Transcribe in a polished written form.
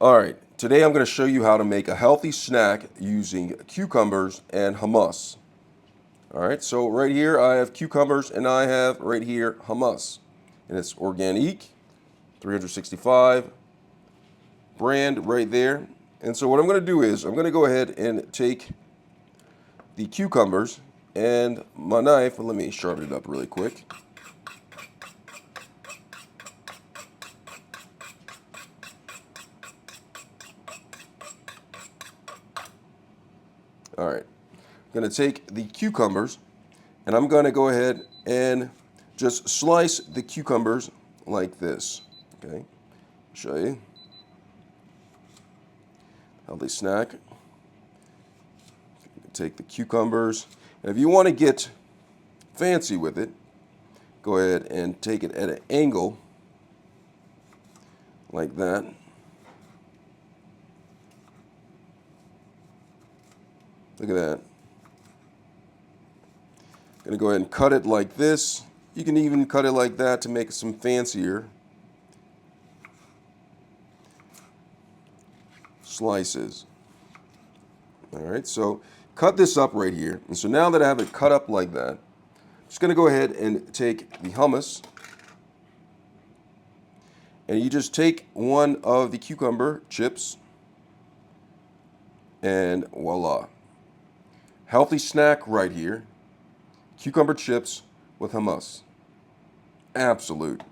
All right, today I'm going to show you how to make a healthy snack using cucumbers and hummus. All right, so right here I have cucumbers and I have right here hummus. And it's Organic, 365 brand right there. And so what I'm going to do is I'm going to go ahead and take the cucumbers and my knife. Let me sharpen it up really quick. All right, I'm going to take the cucumbers and I'm going to go ahead and just slice the cucumbers like this. Okay, show you. Healthy snack. Take the cucumbers, and if you want to get fancy with it, go ahead and take it at an angle like that. Look at that. I'm going to go ahead and cut it like this. You can even cut it like that to make it some fancier slices. All right, so cut this up right here. And so now that I have it cut up like that, I'm just going to go ahead and take the hummus, and you just take one of the cucumber chips, and voila. Healthy snack right here. Cucumber chips with hummus. Absolute.